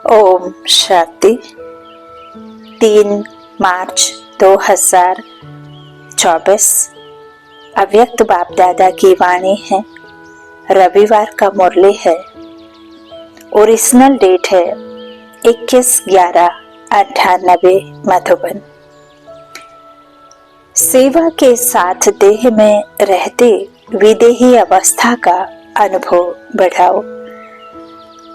ओम शांति। 3 मार्च 2024 अव्यक्त बाप दादा की वाणी है। रविवार का मुरली है। ओरिजिनल डेट है 21/11/98 मधुबन। सेवा के साथ देह में रहते विदेही अवस्था का अनुभव बढ़ाओ।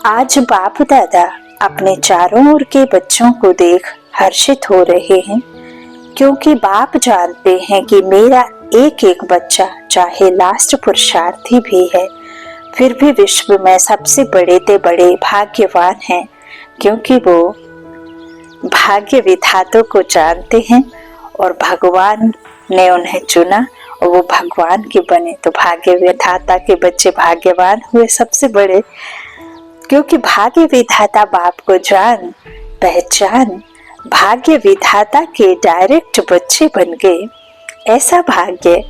आज बाप दादा अपने चारों ओर के बच्चों को देख हर्षित हो रहे हैं, क्योंकि बाप जानते हैं कि मेरा एक एक बच्चा चाहे लास्ट पुरुषार्थी भी है, फिर भी विश्व में सबसे बड़े ते बड़े भाग्यवान हैं, क्योंकि वो भाग्य विधातों को जानते हैं और भगवान ने उन्हें चुना और वो भगवान के बने। तो भाग्य विधाता के बच्चे भाग्यवान हुए सबसे बड़े, क्योंकि भाग्य विधाता बाप को जान पहचान भाग्य विधाता के डायरेक्ट बच्चे बन गए। ऐसा भाग्य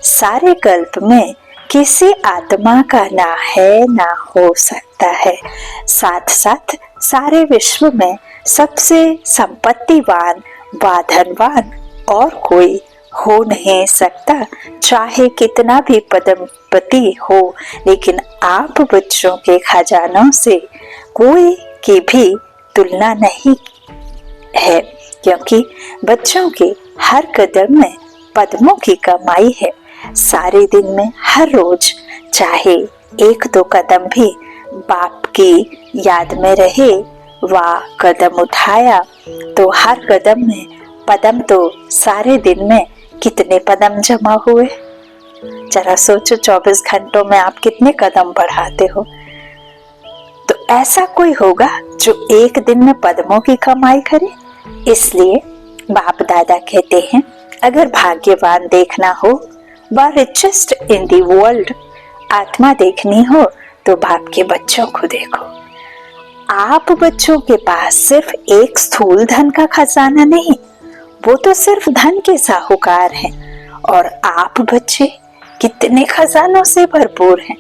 सारे कल्प में किसी आत्मा का ना है ना हो सकता है। साथ साथ सारे विश्व में सबसे संपत्तिवान व धनवान और कोई हो नहीं सकता, चाहे कितना भी पदमपति हो, लेकिन आप बच्चों के खजानों से कोई की भी तुलना नहीं है, क्योंकि बच्चों के हर कदम में पद्मों की कमाई है। सारे दिन में हर रोज चाहे 1-2 कदम भी बाप की याद में रहे व कदम उठाया तो हर कदम में पदम, तो सारे दिन में कितने कदम जमा हुए। जरा सोचो, 24 घंटों में आप कितने कदम बढ़ाते हो। तो ऐसा कोई होगा जो एक दिन में पद्मों की कमाई करे। इसलिए बाप दादा कहते हैं, अगर भाग्यवान देखना हो व रिचेस्ट इन दी वर्ल्ड आत्मा देखनी हो तो बाप के बच्चों को देखो। आप बच्चों के पास सिर्फ एक स्थूल धन का खजाना नहीं, वो तो सिर्फ धन के साहूकार हैं, और आप बच्चे कितने खजानों से भरपूर हैं।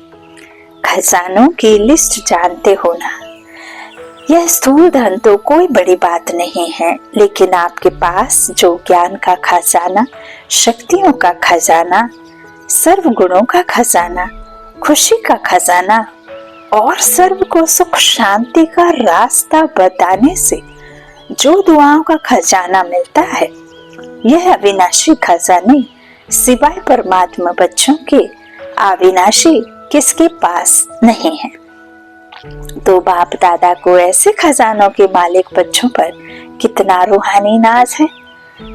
खजानों की लिस्ट जानते हो ना। यह स्थूल धन तो कोई बड़ी बात नहीं है, लेकिन आपके पास जो ज्ञान का खजाना, शक्तियों का खजाना, सर्व गुणों का खजाना, खुशी का खजाना और सर्व को सुख शांति का रास्ता बताने से जो दुआओं का खजाना मिलता है, यह अविनाशी खजाने सिवाय परमात्मा बच्चों के अविनाशी किसके पास नहीं है। तो बाप दादा को ऐसे खजानों के मालिक बच्चों पर कितना रूहानी नाज है।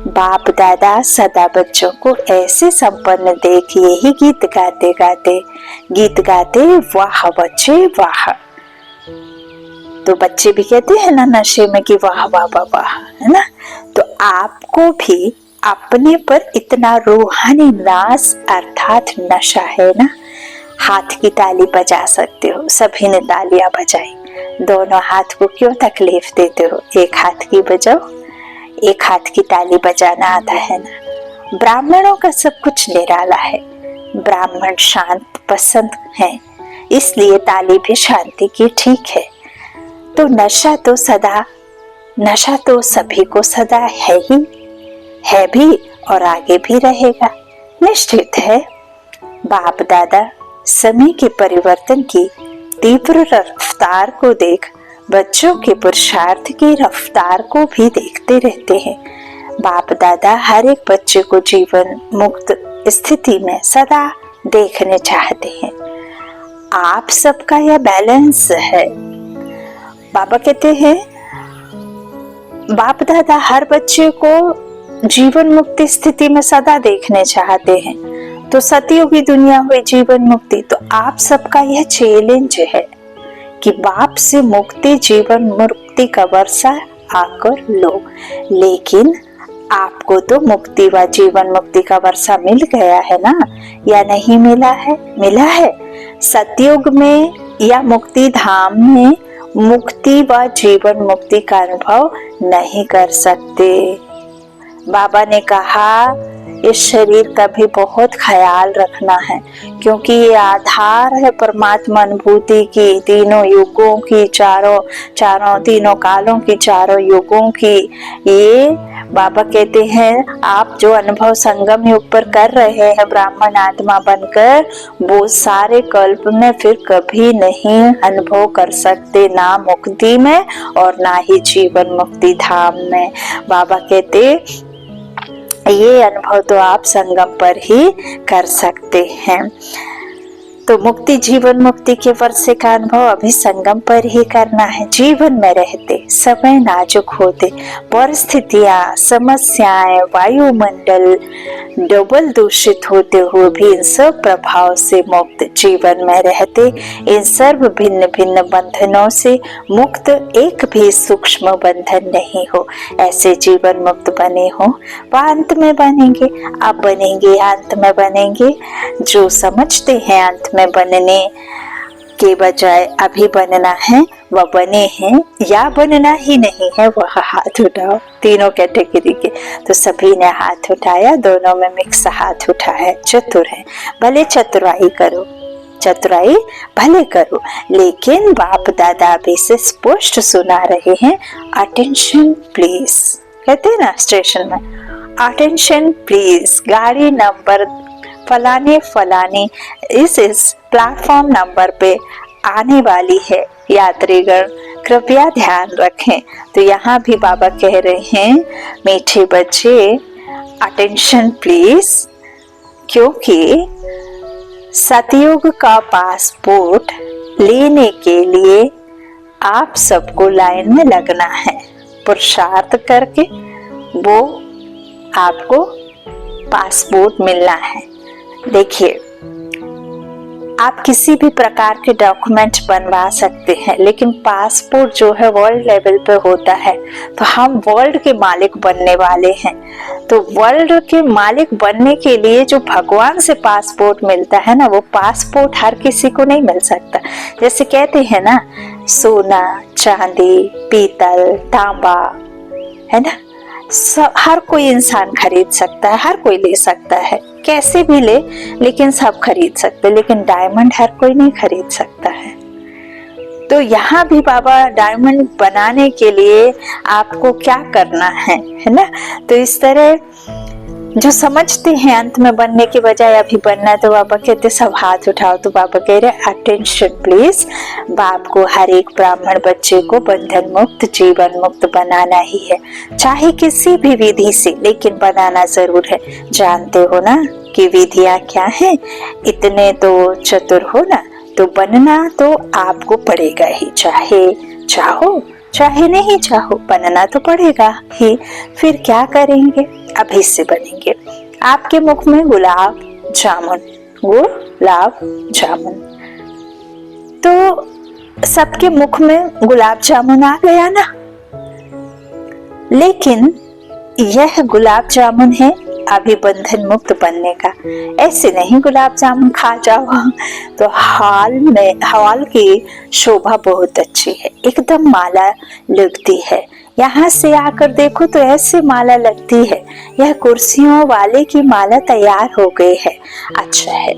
बाप दादा सदा बच्चों को ऐसे संपन्न देख यही गीत गाते वाह बच्चे वाह। तो बच्चे भी कहते हैं ना नशे में कि वाह वाह वाह वाह, है ना। तो आपको भी अपने पर इतना रूहानी नाज अर्थात नशा है ना। हाथ की ताली बजा सकते हो, सभी ने तालियां बजाई, दोनों हाथ को क्यों तकलीफ देते हो। एक हाथ की बजाओ, एक हाथ की ताली बजाना आता है ना। ब्राह्मणों का सब कुछ निराला है। ब्राह्मण शांत पसंद है, इसलिए ताली भी शांति की ठीक है। तो नशा तो सभी को सदा है ही, है भी और आगे भी रहेगा, निश्चित है। बाप दादा समय के परिवर्तन की तीव्र रफ्तार को देख बच्चों के पुरुषार्थ की रफ्तार को भी देखते रहते हैं। बाप दादा हर एक बच्चे को जीवन मुक्त स्थिति में सदा देखने चाहते हैं। आप सबका यह बैलेंस है। बाबा कहते हैं, बाप दादा हर बच्चे को जीवन मुक्ति स्थिति में सदा देखने चाहते हैं। तो सतयुगी दुनिया हुई जीवन मुक्ति, तो आप सबका यह चैलेंज है कि बाप से मुक्ति जीवन मुक्ति का वर्षा आकर लो। लेकिन आपको तो मुक्ति व जीवन मुक्ति का वर्षा मिल गया है ना, या नहीं मिला है? मिला है। सतयुग में या मुक्ति धाम में मुक्ति व जीवन मुक्ति का अनुभव नहीं कर सकते। बाबा ने कहा इस शरीर का भी बहुत ख्याल रखना है, क्योंकि ये आधार है परमात्मा अनुभूति की, तीनों युगों की, तीनों कालों की, चारों युगों की। ये बाबा कहते हैं आप जो अनुभव संगम युग पर कर रहे हैं ब्राह्मण आत्मा बनकर, वो सारे कल्प में फिर कभी नहीं अनुभव कर सकते, ना मुक्ति में और ना ही जीवन मुक्ति धाम में। बाबा कहते ये अनुभव तो आप संगम पर ही कर सकते हैं। तो मुक्ति जीवन मुक्ति के वर्षे का अनुभव अभी संगम पर ही करना है। जीवन में रहते समय नाजुक होते, परिस्थितियां, समस्याएं, वायुमंडल डबल दूषित होते हुए भी इन सब प्रभाव से मुक्त जीवन में रहते, इन सर्व भिन्न भिन्न बंधनों से मुक्त, एक भी सूक्ष्म बंधन नहीं हो, ऐसे जीवन मुक्त बने हो। वह अंत में बनेंगे, अब बनेंगे, अंत में बनेंगे। जो समझते हैं अंत में बनने के बजाय अभी बनना है वह बने हैं, या बनना ही नहीं है वह हाथ उठाओ। तीनों कैटेगरी के तो सभी ने हाथ उठाया, दोनों में मिक्स हाथ उठा है। चतुर है, भले चतुराई करो, चतुराई भले करो, लेकिन बाप दादा भी से स्पष्ट सुना रहे हैं, अटेंशन प्लीज। कहते हैं ना स्टेशन में, अटेंशन प्लीज, गाड़ी नंबर फलाने फलाने इस प्लेटफॉर्म नंबर पे आने वाली है, यात्रीगण कृपया ध्यान रखें। तो यहाँ भी बाबा कह रहे हैं मीठे बच्चे अटेंशन प्लीज, क्योंकि सतयुग का पासपोर्ट लेने के लिए आप सबको लाइन में लगना है, पुरुषार्थ करके वो आपको पासपोर्ट मिलना है। देखिए, आप किसी भी प्रकार के डॉक्यूमेंट बनवा सकते हैं, लेकिन पासपोर्ट जो है वर्ल्ड लेवल पे होता है, तो हम वर्ल्ड के मालिक बनने वाले हैं। तो वर्ल्ड के मालिक बनने के लिए जो भगवान से पासपोर्ट मिलता है ना, वो पासपोर्ट हर किसी को नहीं मिल सकता। जैसे कहते हैं ना, सोना, चांदी, पीतल, तांबा, है ना, हर कोई इंसान खरीद सकता है, हर कोई ले सकता है, कैसे भी ले, लेकिन सब खरीद सकते, लेकिन डायमंड हर कोई नहीं खरीद सकता है। तो यहाँ भी बाबा डायमंड बनाने के लिए आपको क्या करना है ना। तो इस तरह जो समझते हैं अंत में बनने के बजाय अभी बनना, तो बाबा कहते सब हाथ उठाओ। तो बाबा कह रहे अटेंशन प्लीज, बाप को हर एक ब्राह्मण बच्चे को बंधन मुक्त जीवन मुक्त बनाना ही है, चाहे किसी भी विधि से, लेकिन बनाना जरूर है। जानते हो ना कि विधियां क्या है, इतने तो चतुर हो ना, तो बनना तो आपको पड़ेगा ही, चाहे चाहो चाहे नहीं चाहो, बनना तो पड़ेगा ही। फिर क्या करेंगे, अभी से बनेंगे। आपके मुख में गुलाब जामुन, गुलाब जामुन, तो सबके मुख में गुलाब जामुन आ गया ना, लेकिन यह गुलाब जामुन है अभी बंधन मुक्त बनने का। ऐसे नहीं गुलाब जामुन खा जाओ। तो हॉल की शोभा बहुत अच्छी है, एकदम माला लगती है। यहाँ से आकर देखो तो ऐसे माला लगती है, यह कुर्सियों वाले की माला तैयार हो गई है। अच्छा है,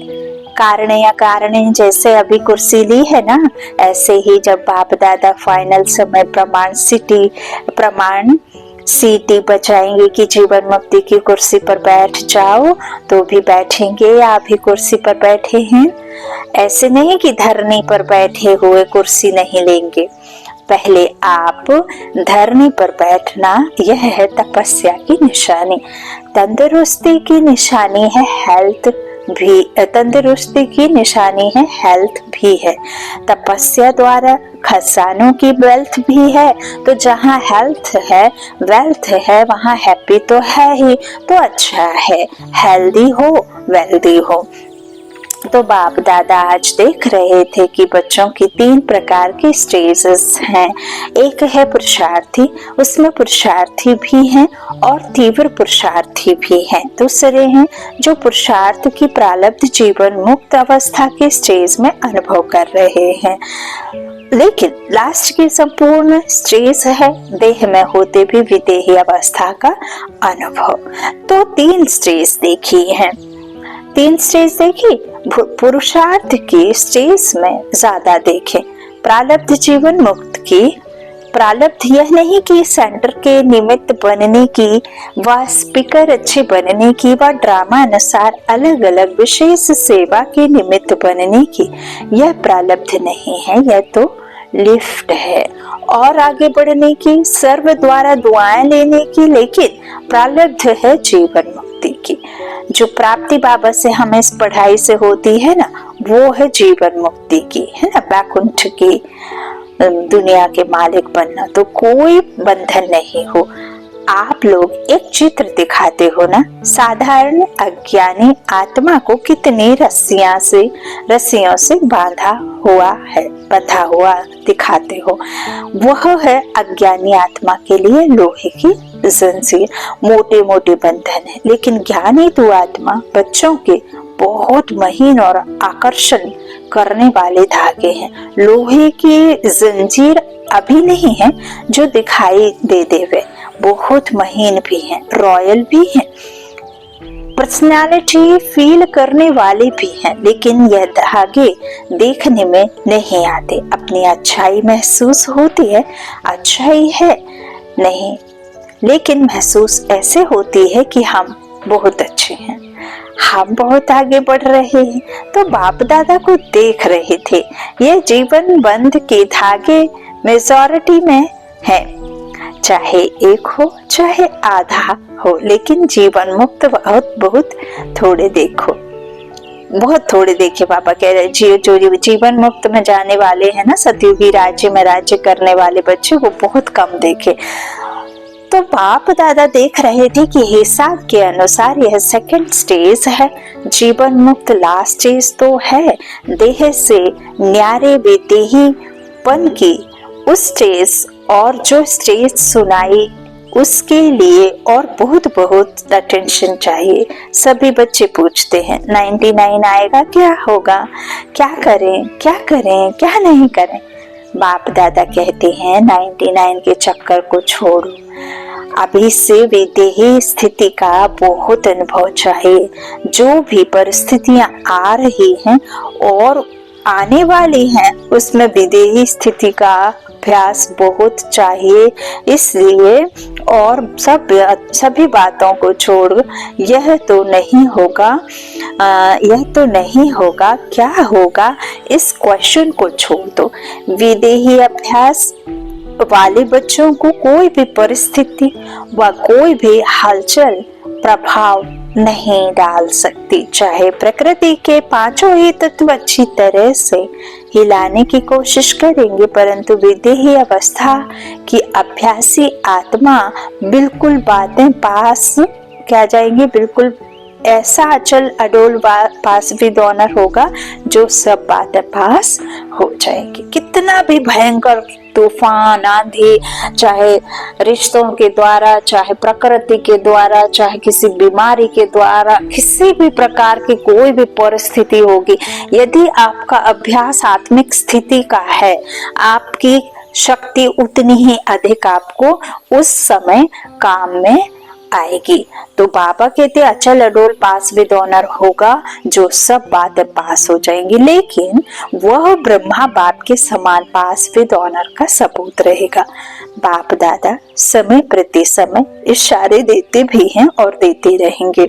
कारणे या कारणे जैसे अभी कुर्सी ली है ना, ऐसे ही जब बाप दादा फाइनल समय प्रमाण सीटी बचाएंगे कि जीवन मुक्ति की कुर्सी पर बैठ जाओ, तो भी बैठेंगे। या अभी कुर्सी पर बैठे हैं, ऐसे नहीं कि धरनी पर बैठे हुए कुर्सी नहीं लेंगे। पहले आप धरनी पर बैठना, यह है तपस्या की निशानी। तंदुरुस्ती की निशानी है हेल्थ भी, तंदुरुस्ती की निशानी है हेल्थ भी है। तपस्या द्वारा खजानों की वेल्थ भी है। तो जहाँ हेल्थ है, वेल्थ है, वहाँ हैप्पी तो है ही, तो अच्छा है, हेल्दी हो, वेल्दी हो। तो बाप दादा आज देख रहे थे कि बच्चों की 3 प्रकार की स्टेजेस हैं। एक है पुरुषार्थी, उसमें पुरुषार्थी भी हैं और तीव्र पुरुषार्थी भी हैं। दूसरे हैं जो पुरुषार्थ की प्रारब्ध जीवन मुक्त अवस्था के स्टेज में अनुभव कर रहे हैं। लेकिन लास्ट की संपूर्ण स्टेज है देह में होते भी विदेही अवस्था का अनुभव। तो 3 स्टेज देखी है, 3 स्टेज देखी। पुरुषार्थ की स्टेज में ज्यादा देखें। प्रारब्ध जीवन मुक्त की प्रारब्ध यह नहीं कि सेंटर के निमित्त बनने की व स्पीकर अच्छे बनने की व ड्रामा अनुसार अलग अलग विशेष सेवा के निमित्त बनने की, यह प्रारब्ध नहीं है, यह तो लिफ्ट है और आगे बढ़ने की, सर्व द्वारा दुआएं लेने की। लेकिन प्रारब्ध है जीवन मुक्ति की। जो प्राप्ति बाबा से हमें इस पढ़ाई से होती है ना, वो है जीवन मुक्ति की, है ना, वैकुंठ की दुनिया के मालिक बनना। तो कोई बंधन नहीं हो। आप लोग एक चित्र दिखाते हो ना, साधारण अज्ञानी आत्मा को कितनी रस्सियों से बंधा हुआ दिखाते हो। वह है अज्ञानी आत्मा के लिए लोहे की जंजीर, मोटे मोटे बंधन है। लेकिन ज्ञानी तो आत्मा बच्चों के बहुत महीन और आकर्षण करने वाले धागे हैं। लोहे की जंजीर अभी नहीं है जो दिखाई दे देवे, बहुत महीन भी हैं, रॉयल भी हैं, पर्सनालिटी फील करने वाले भी हैं। लेकिन यह धागे देखने में नहीं आते। अपनी अच्छाई महसूस होती है, अच्छाई है नहीं, लेकिन महसूस ऐसे होती है कि हम बहुत अच्छे हैं, हम बहुत आगे बढ़ रहे हैं। तो बाप दादा को देख रहे थे। ये जीवन बंध के धागे मेजॉरिटी में है, चाहे एक हो चाहे आधा हो, लेकिन जीवन मुक्त बहुत थोड़े देखो, बहुत थोड़े देखे। बाबा कह रहे जो जीवन मुक्त में जाने वाले हैं ना, सतयुगी राज्य में राज्य करने वाले बच्चे, वो बहुत कम देखे। तो बाप दादा देख रहे थे कि हिसाब के अनुसार यह सेकंड स्टेज है, जीवन मुक्त लास्ट स्टेज तो है। देह से न्यारे बेदेहीपन की उस स्टेज और जो स्टेज सुनाई उसके लिए और बहुत अटेंशन चाहिए। सभी बच्चे पूछते हैं 99 आएगा, क्या होगा, क्या करें क्या नहीं करें। बाप दादा कहते हैं 99 के चक्कर को छोड़ो, अभी से विदेही स्थिति का बहुत अनुभव चाहिए। जो भी परिस्थितियां आ रही हैं और आने वाली हैं, उसमें विदेही स्थिति का अभ्यास बहुत चाहिए। इसलिए और सभी बातों को छोड़ यह तो नहीं होगा, क्या होगा, इस क्वेश्चन को छोड़ दो। विदेही अभ्यास वाले बच्चों को कोई भी परिस्थिति व कोई भी हलचल प्रभाव नहीं डाल सकती। चाहे प्रकृति के 5 ही तत्व अच्छी तरह से हिलाने की कोशिश करेंगे, परंतु विदेही अवस्था की अभ्यासी आत्मा बिल्कुल बातें पास क्या जाएंगी, बिल्कुल ऐसा अचल अडोल पास भी डॉनर होगा जो सब बातें पास हो जाएंगी। कितना भी भयंकर तूफान आंधी, चाहे रिश्तों के द्वारा, चाहे प्रकृति के द्वारा, चाहे किसी बीमारी के द्वारा, किसी भी प्रकार की कोई भी परिस्थिति होगी, यदि आपका अभ्यास आत्मिक स्थिति का है, आपकी शक्ति उतनी ही अधिक आपको उस समय काम में आएगी। तो बाबा कहते अचल अडोल पास विद ऑनर होगा जो सब बातें पास हो जाएंगी, लेकिन वह ब्रह्मा बाप के समान पास विद ऑनर का सबूत रहेगा। बाप दादा समय प्रति समय इशारे देते भी हैं और देते रहेंगे।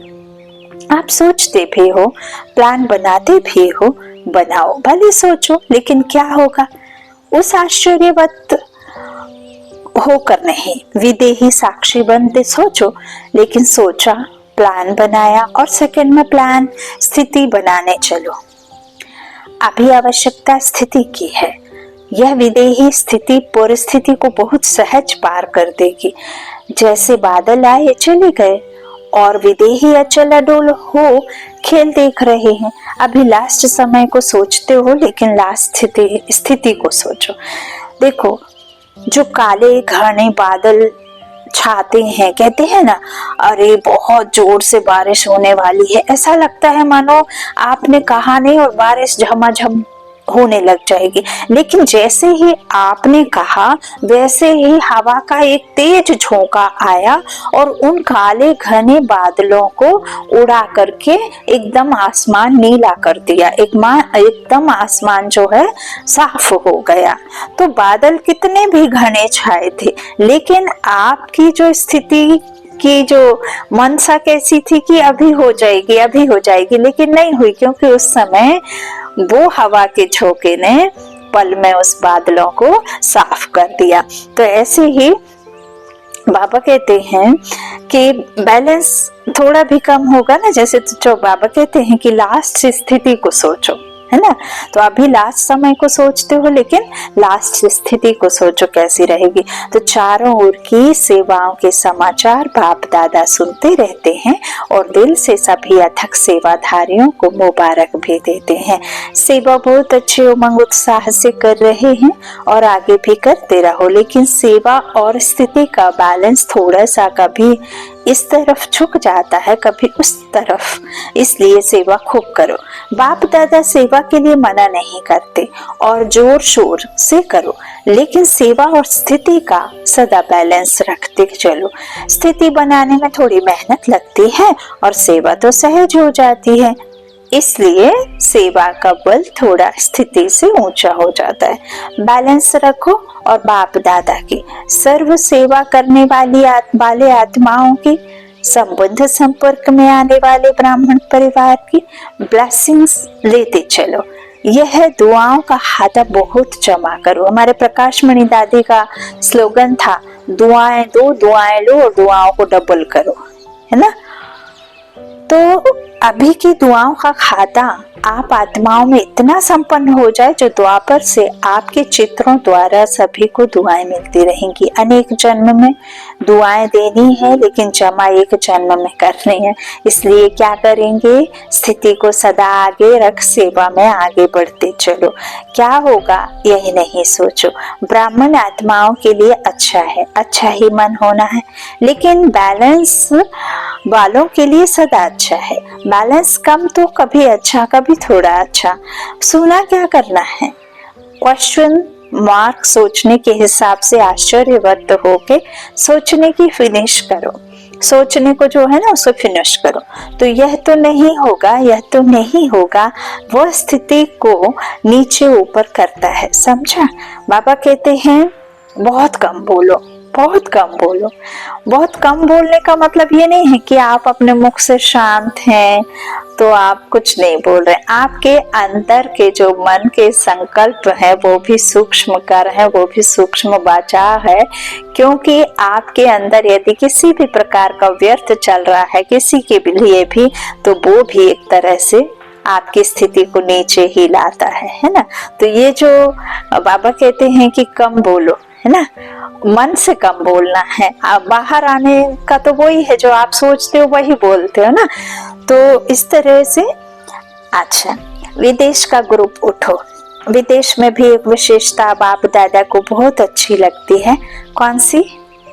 आप सोचते भी हो, प्लान बनाते भी हो, बनाओ, भले सोचो, लेकिन क्या होगा उस आश्चर्यवत होकर नहीं। विदेही साक्षी बनते सोचो, लेकिन सोचा, प्लान बनाया और सेकंड में प्लान स्थिति बनाने चलो। अभी आवश्यकता स्थिति की है। यह विदेही स्थिति परिस्थिति को बहुत सहज पार कर देगी। जैसे बादल आए चले गए और विदेही अचल अडोल हो खेल देख रहे हैं। अभी लास्ट समय को सोचते हो, लेकिन लास्ट स्थिति को सोचो। देखो, जो काले घने बादल छाते हैं, कहते हैं ना, अरे बहुत जोर से बारिश होने वाली है, ऐसा लगता है मानो आपने कहा नहीं और बारिश झमाझम होने लग जाएगी। लेकिन जैसे ही आपने कहा वैसे ही हवा का एक तेज झोंका आया और उन काले घने बादलों को उड़ा करके एकदम आसमान नीला कर दिया। एकदम आसमान जो है साफ हो गया। तो बादल कितने भी घने छाए थे, लेकिन आपकी जो स्थिति की जो मनसा कैसी थी कि अभी हो जाएगी अभी हो जाएगी, लेकिन नहीं हुई, क्योंकि उस समय वो हवा के झोंके ने पल में उस बादलों को साफ कर दिया। तो ऐसे ही बाबा कहते हैं कि बैलेंस थोड़ा भी कम होगा ना, जैसे जो बाबा कहते हैं कि लास्ट स्थिति को सोचो, है ना। तो अभी लास्ट समय को सोचते हो, लेकिन लास्ट स्थिति को सोचो कैसी रहेगी। तो चारों ओर की सेवाओं के समाचार बाप दादा सुनते रहते हैं और दिल से सभी अथक सेवाधारियों को मुबारक भी देते हैं। सेवा बहुत अच्छे उमंग उत्साह से कर रहे हैं और आगे भी करते रहो, लेकिन सेवा और स्थिति का बैलेंस थोड़ा सा कभी इस तरफ झुक जाता है, कभी उस तरफ, इसलिए सेवा खूब करो। बाप दादा सेवा के लिए मना नहीं करते और जोर शोर से करो, लेकिन सेवा और स्थिति का सदा बैलेंस रखते चलो। स्थिति बनाने में थोड़ी मेहनत लगती है और सेवा तो सहज हो जाती है, इसलिए सेवा का बल थोड़ा स्थिति से ऊंचा हो जाता है। बैलेंस रखो और बाप दादा की सर्व सेवा करने वाले आत्माओं की, संबंध संपर्क में आने वाले ब्राह्मण परिवार की ब्लेसिंग्स लेते चलो। यह दुआओं का खाता बहुत जमा करो। हमारे प्रकाश मणि दादी का स्लोगन था, दुआएं दो, दुआएं लो और दुआओं को डबल करो, है ना। तो अभी की दुआओं का खाता आप आत्माओं में इतना संपन्न हो जाए जो द्वापर से आपके चित्रों द्वारा सभी को दुआएं मिलती रहेंगी। अनेक जन्म में दुआएं देनी है, लेकिन जमा एक जन्म में करनी है। इसलिए क्या करेंगे, स्थिति को सदा आगे रख सेवा में आगे बढ़ते चलो। क्या होगा यही नहीं सोचो। ब्राह्मण आत्माओं के लिए अच्छा है, अच्छा ही मन होना है, लेकिन बैलेंस वालों के लिए सदा अच्छा है। बैलेंस कम तो कभी अच्छा कभी थोड़ा अच्छा। सुना क्या करना है, क्वेश्चन मार्क सोचने के हिसाब से आश्चर्यवत होके सोचने की फिनिश करो। सोचने को जो है ना उसे फिनिश करो। तो यह तो नहीं होगा, यह तो नहीं होगा, वह स्थिति को नीचे ऊपर करता है, समझा। बाबा कहते हैं बहुत कम बोलो, बहुत कम बोलो। बहुत कम बोलने का मतलब ये नहीं है कि आप अपने मुख से शांत हैं तो आप कुछ नहीं बोल रहे। आपके अंदर के जो मन के संकल्प है वो भी सूक्ष्म कर है, वो भी सूक्ष्म वाचा है, क्योंकि आपके अंदर यदि किसी भी प्रकार का व्यर्थ चल रहा है किसी के लिए भी, तो वो भी एक तरह से आपकी स्थिति को नीचे ही लाता है ना। तो ये जो बाबा कहते हैं कि कम बोलो, है ना, मन से कम बोलना है। आप बाहर आने का तो वही है, जो आप सोचते हो वही बोलते हो ना। तो इस तरह से अच्छा, विदेश का ग्रुप उठो। विदेश में भी एक विशेषता बाप दादा को बहुत अच्छी लगती है। कौन सी?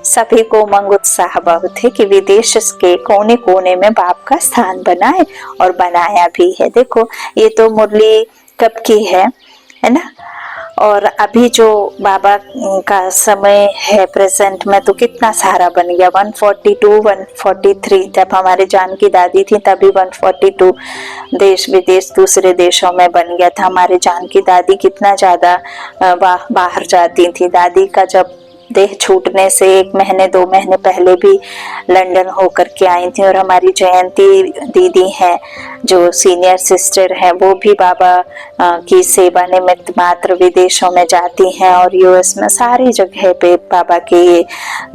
सभी को उमंग उत्साह बहुत है कि विदेश के कोने कोने में बाप का स्थान बनाए, और बनाया भी है। देखो ये तो मुरली कब की है ना। और अभी जो बाबा का समय है प्रेजेंट में, तो कितना सारा बन गया। 142, 143, जब हमारे जानकी दादी थी तभी 142 देश विदेश दूसरे देशों में बन गया था। हमारे जानकी दादी कितना ज्यादा बाहर जाती थी। दादी का जब देह छूटने से 1 महीने 2 महीने पहले भी लंदन होकर के आई थी। और हमारी जयंती दीदी हैं जो सीनियर सिस्टर हैं, वो भी बाबा की सेवा निमित्त मात्र विदेशों में जाती हैं, और यूएस में सारी जगह पे बाबा के ये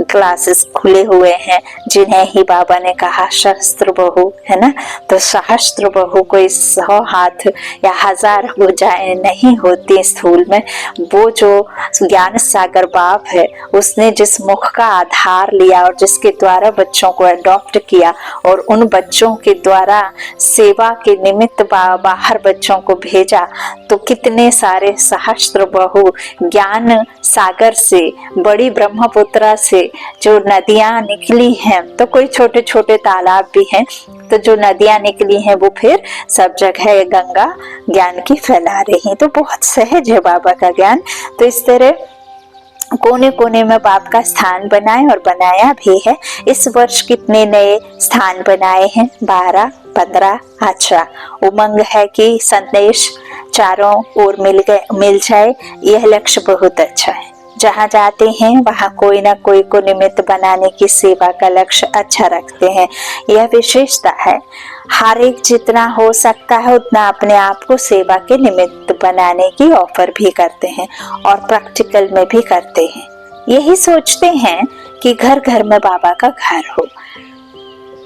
क्लासेस खुले हुए हैं, जिन्हें ही बाबा ने कहा सहस्त्र बहू, है ना। तो सहस्त्र बहू कोई 100 हाथ या 1000 भुजाएं नहीं होती स्थूल में। वो जो ज्ञान सागर बाप है, उसने जिस मुख का आधार लिया और जिसके द्वारा बच्चों को अडॉप्ट किया, और उन बच्चों के द्वारा सेवा के निमित्त बाहर बच्चों को भेजा, तो कितने सारे सहस्त्र बहू ज्ञान सागर से, बड़ी ब्रह्मपुत्रा से से जो नदियां निकली हैं, तो कोई छोटे छोटे तालाब भी हैं, तो जो नदियां निकली हैं वो फिर सब जगह गंगा ज्ञान की फैला रही हैं। तो बहुत सहज है बाबा का ज्ञान। तो इस तरह कोने कोने में बाप का स्थान बनाए और बनाया भी है। इस वर्ष कितने नए स्थान बनाए हैं? 12, 15। अच्छा, उमंग है कि संदेश चारों ओर मिल जाए, यह लक्ष्य बहुत अच्छा है। जहाँ जाते हैं वहाँ कोई ना कोई को निमित्त बनाने की सेवा का लक्ष्य अच्छा रखते हैं, यह विशेषता है। हर एक जितना हो सकता है उतना अपने आप को सेवा के निमित्त बनाने की ऑफर भी करते हैं और प्रैक्टिकल में भी करते हैं। यही सोचते हैं कि घर घर में बाबा का घर हो।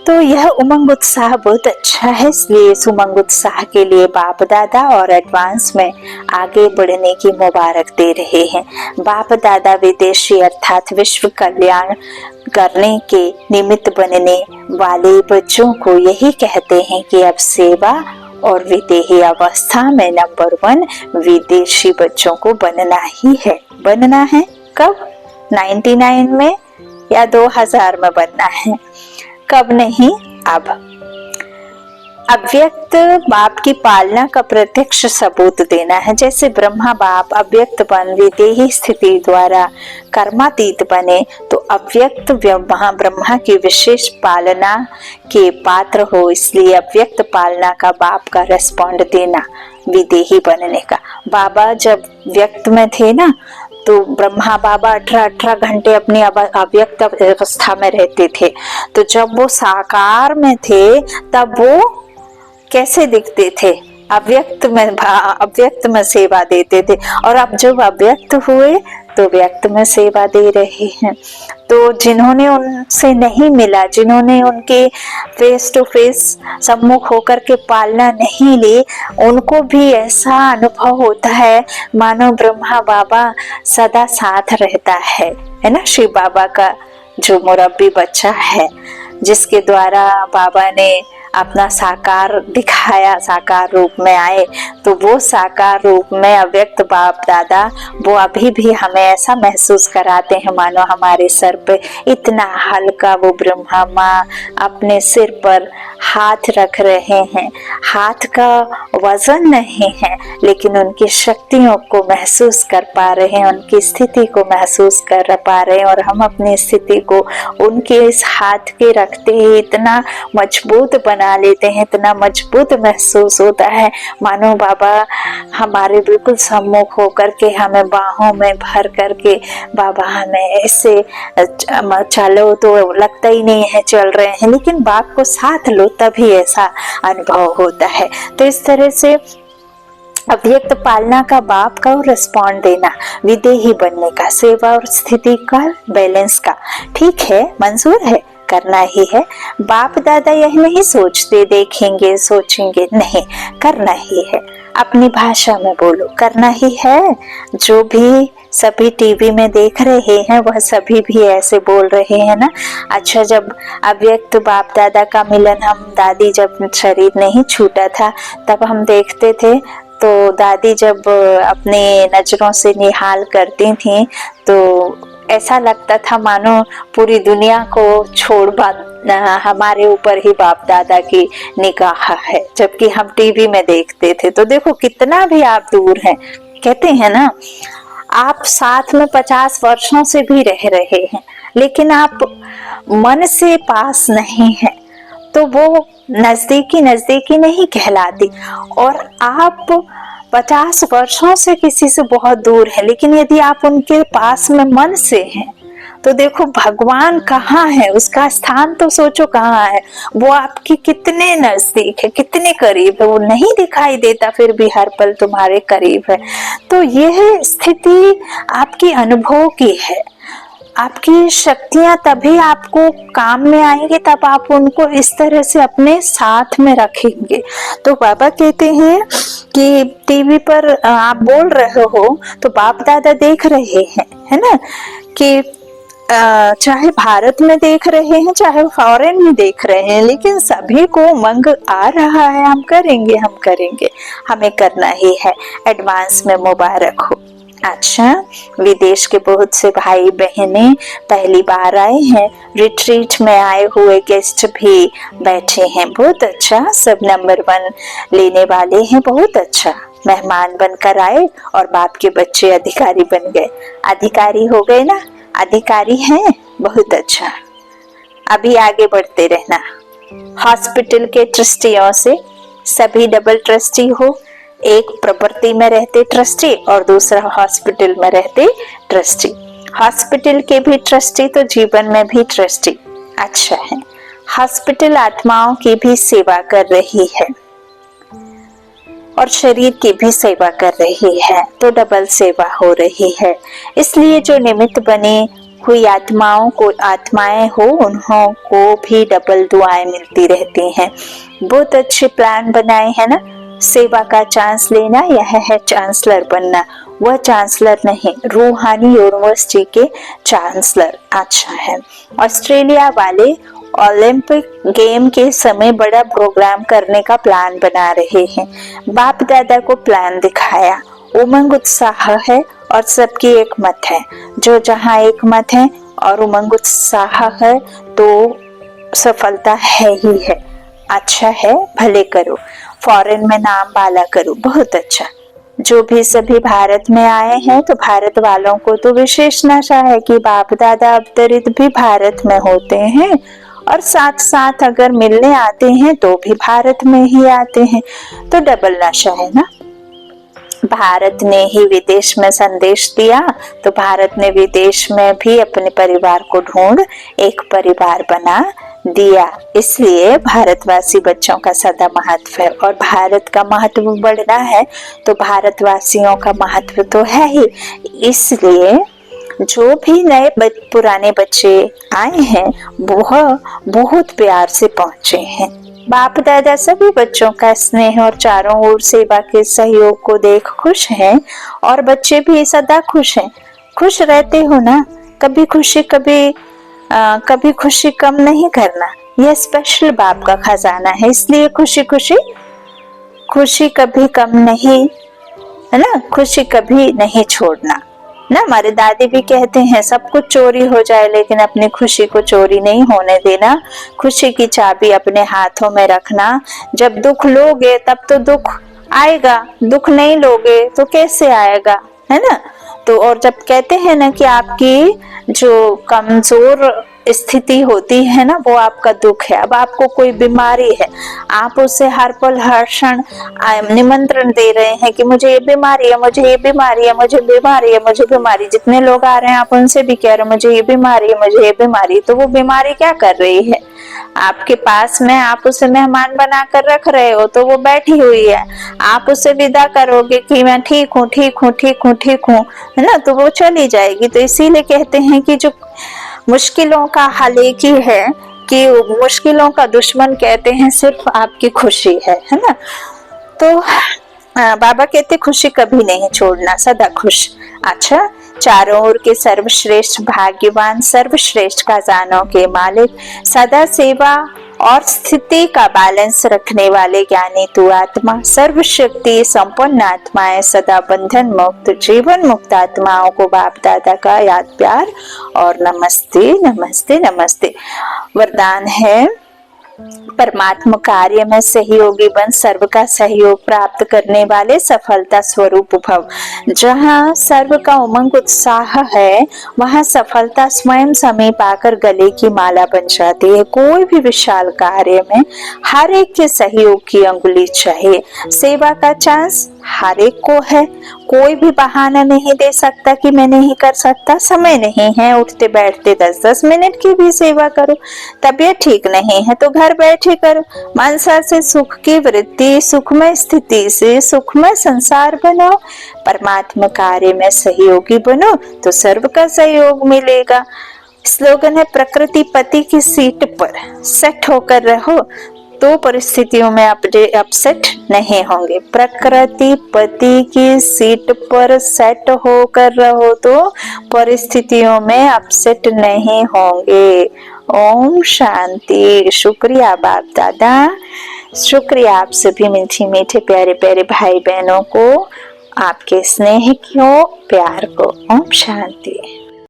तो यह उमंग उत्साह बहुत अच्छा है, इसलिए इस उमंग उत्साह के लिए बाप दादा और एडवांस में आगे बढ़ने की मुबारक दे रहे हैं। बाप दादा विदेशी अर्थात विश्व कल्याण करने के निमित्त बनने वाले बच्चों को यही कहते हैं कि अब सेवा और विदेही अवस्था में नंबर 1 विदेशी बच्चों को बनना ही है। बनना है कब? 99 में या 2000 में बनना है, कब नहीं, अब। अव्यक्त बाप की पालना का प्रत्यक्ष सबूत देना है। जैसे ब्रह्मा बाप अव्यक्त बन विदेही स्थिति द्वारा कर्मातीत बने, तो अव्यक्त ब्रह्मा की विशेष पालना के पात्र हो, इसलिए अव्यक्त पालना का बाप का रेस्पॉन्ड देना विदेही बनने का। बाबा जब व्यक्त में थे ना, तो ब्रह्मा बाबा 18 घंटे अपनी अव्यक्त अवस्था में रहते थे। तो जब वो साकार में थे तब वो कैसे दिखते थे? अव्यक्त में सेवा देते थे, और अब जब अव्यक्त हुए तो व्यक्त में सेवा दे रहे हैं। तो जिन्होंने उनसे नहीं मिला, जिन्होंने उनके फेस टू फेस सम्मुख होकर के पालना नहीं ली, उनको भी ऐसा अनुभव होता है मानो ब्रह्मा बाबा सदा साथ रहता है ना। शिव बाबा का जो मुरब्बी बच्चा है, जिसके द्वारा बाबा ने अपना साकार दिखाया, साकार रूप में आए, तो वो साकार रूप में अव्यक्त बाप दादा वो अभी भी हमें ऐसा महसूस कराते हैं मानो हमारे सर पे इतना हल्का वो ब्रह्मा माँ अपने सिर पर हाथ रख रहे हैं। हाथ का वजन नहीं है, लेकिन उनकी शक्तियों को महसूस कर पा रहे हैं, उनकी स्थिति को महसूस कर पा रहे हैं, और हम अपनी स्थिति को उनके इस हाथ के रखते ही इतना मजबूत बना लेते हैं, इतना मजबूत महसूस होता है मानो बाबा हमारे बिल्कुल सम्मुख होकर के हमें बाहों में भर करके बाबा हमें ऐसे चलो तो लगता ही नहीं है चल रहे हैं, लेकिन बाप को साथ लो तभी ऐसा अनुभव होता है। तो इस तरह से अव्यक्त पालना का बाप का और रिस्पॉन्ड देना, विदेही बनने का, सेवा और स्थिति का बैलेंस का, ठीक है, मंजूर है, करना ही है। बाप दादा यह नहीं सोचते देखेंगे सोचेंगे, नहीं, करना ही है। अपनी भाषा में बोलो, करना ही है। जो भी सभी टीवी में देख रहे हैं वह सभी भी ऐसे बोल रहे हैं ना। अच्छा, जब अव्यक्त बाप दादा का मिलन, हम दादी जब शरीर नहीं छूटा था तब हम देखते थे, तो दादी जब अपने नजरों से निहाल करती थी तो ऐसा लगता था मानो पूरी दुनिया को छोड़ हमारे ऊपर ही बाप दादा की निगाह है, जबकि हम टीवी में देखते थे। तो देखो कितना भी आप दूर हैं, कहते हैं ना, आप साथ में 50 वर्षों से भी रह रहे हैं, लेकिन आप मन से पास नहीं हैं, तो वो नजदीकी नजदीकी नहीं कहलाती। और आप 50 वर्षों से किसी से बहुत दूर है, लेकिन यदि आप उनके पास में मन से हैं, तो देखो भगवान कहाँ है, उसका स्थान तो सोचो कहाँ है। वो आपके कितने नजदीक है, कितने करीब है, वो नहीं दिखाई देता फिर भी हर पल तुम्हारे करीब है। तो यह स्थिति आपकी अनुभव की है। आपकी शक्तियां तभी आपको काम में आएंगे, तब आप उनको इस तरह से अपने साथ में रखेंगे। तो बाबा कहते हैं कि टीवी पर आप बोल रहे हो तो बाप दादा देख रहे हैं, है ना, कि चाहे भारत में देख रहे हैं चाहे फॉरेन में देख रहे हैं, लेकिन सभी को उमंग आ रहा है, हम करेंगे, हमें करना ही है। एडवांस में मुबारक हो। अच्छा, विदेश के बहुत से भाई बहनें पहली बार आए हैं, रिट्रीट में आए हुए गेस्ट भी बैठे हैं। बहुत अच्छा, सब नंबर 1 लेने वाले हैं। बहुत अच्छा, मेहमान बनकर आए और बाप के बच्चे अधिकारी बन गए। अधिकारी हो गए ना, अधिकारी हैं। बहुत अच्छा, अभी आगे बढ़ते रहना। हॉस्पिटल के ट्रस्टियों से सभी डबल ट्रस्टी हो, एक प्रॉपर्टी में रहते ट्रस्टी और दूसरा हॉस्पिटल में रहते ट्रस्टी। हॉस्पिटल के भी ट्रस्टी तो जीवन में भी ट्रस्टी। अच्छा है, हॉस्पिटल आत्माओं की भी सेवा कर रही है और शरीर की भी सेवा कर रही है, तो डबल सेवा हो रही है। इसलिए जो निमित्त बने हुई आत्माएं हो, उन्हों को भी डबल दुआएं मिलती रहती हैं। बहुत अच्छे प्लान बनाए हैं ना। सेवा का चांस लेना, यह है चांसलर बनना। वह चांसलर नहीं, रूहानी यूनिवर्सिटी के चांसलर। अच्छा है, ऑस्ट्रेलिया वाले ओलंपिक गेम के समय बड़ा प्रोग्राम करने का प्लान बना रहे हैं। बाप दादा को प्लान दिखाया, उमंग उत्साह है और सबकी एक मत है। जो जहाँ एक मत है और उमंग उत्साह है तो सफलता है ही है। अच्छा है, भले करो, फॉरेन में नाम वाला करो। बहुत अच्छा, जो भी सभी भारत में आए हैं तो भारत वालों को तो विशेष नशा है कि बाप दादा अवतरित भी भारत में होते हैं और साथ साथ अगर मिलने आते हैं तो भी भारत में ही आते हैं, तो डबल नशा है ना। भारत ने ही विदेश में संदेश दिया तो भारत ने विदेश में भी अपने परिवार को ढूंढ एक परिवार बना दिया। इसलिए भारतवासी बच्चों का सदा महत्व है और भारत का महत्व बढ़ना है तो भारतवासियों का महत्व तो है ही। इसलिए जो भी नए पुराने बच्चे आए हैं वह बहुत प्यार से पहुंचे हैं। बाप दादा सभी बच्चों का स्नेह और चारों ओर सेवा के सहयोग को देख खुश हैं और बच्चे भी सदा खुश हैं। खुश रहते हो ना, कभी खुशी कम नहीं करना। यह स्पेशल बाप का खजाना है, इसलिए खुशी कभी कम नहीं, है ना। खुशी कभी नहीं छोड़ना ना। हमारे दादी भी कहते हैं सब कुछ चोरी हो जाए लेकिन अपनी खुशी को चोरी नहीं होने देना। खुशी की चाबी अपने हाथों में रखना। जब दुख लोगे तब तो दुख आएगा, दुख नहीं लोगे तो कैसे आएगा, है ना। तो और जब कहते हैं ना कि आपकी जो कमजोर स्थिति होती है ना वो आपका दुख है। अब आपको कोई बीमारी है, आप उसे हर पल हर क्षण निमंत्रण दे रहे हैं कि मुझे ये बीमारी है, मुझे ये बीमारी है, मुझे बीमारी है, मुझे बीमारी। जितने लोग आ रहे हैं आप उनसे भी कह रहे हो मुझे ये बीमारी है, मुझे ये बीमारी। तो वो बीमारी क्या कर रही है आपके पास में? आप उसे मेहमान बना कर रख रहे हो तो वो बैठी हुई है। आप उसे विदा करोगे कि मैं ठीक हूँ ठीक हूँ ठीक हूँ ठीक हूँ, है ना, तो वो चली जाएगी। तो इसीलिए कहते हैं कि जो मुश्किलों का हल एक ही है कि मुश्किलों का दुश्मन कहते हैं सिर्फ आपकी खुशी है ना। तो बाबा कहते खुशी कभी नहीं छोड़ना, सदा खुश। अच्छा, चारों ओर के सर्वश्रेष्ठ भाग्यवान, सर्वश्रेष्ठ खजानों के मालिक, सदा सेवा और स्थिति का बैलेंस रखने वाले ज्ञानी तू आत्मा, सर्वशक्ति संपन्न आत्माएं, सदा बंधन मुक्त जीवन मुक्त आत्माओं को बाप दादा का याद प्यार और नमस्ते नमस्ते नमस्ते। वरदान है परमात्मा कार्य में सहयोगी बन सर्व का सहयोग प्राप्त करने वाले सफलता स्वरूप भव। जहाँ सर्व का उमंग उत्साह है वहाँ सफलता स्वयं समीप आकर गले की माला बन जाती है। कोई भी विशाल कार्य में हर एक के सहयोग की अंगुली चाहिए। सेवा का चांस हर एक को है, कोई भी बहाना नहीं दे सकता कि मैं नहीं कर सकता, समय नहीं है। उठते बैठते 10-10 मिनट की भी सेवा करो। तबीयत ठीक नहीं है तो घर बैठे करो। मनसा से सुख की वृत्ति, सुखमय स्थिति से सुखमय संसार बनाओ। परमात्मा कार्य में सहयोगी बनो तो सर्व का सहयोग मिलेगा। स्लोगन है प्रकृति पति की सीट पर सेट होकर रहो तो परिस्थितियों में अपसेट नहीं होंगे। प्रकृति पति की सीट पर सेट होकर रहो तो परिस्थितियों में अपसेट नहीं होंगे। ओम शांति। शुक्रिया बाप दादा, शुक्रिया आप सभी मीठे मीठे प्यारे प्यारे भाई बहनों को। आपके स्नेह को, प्यार को। ओम शांति।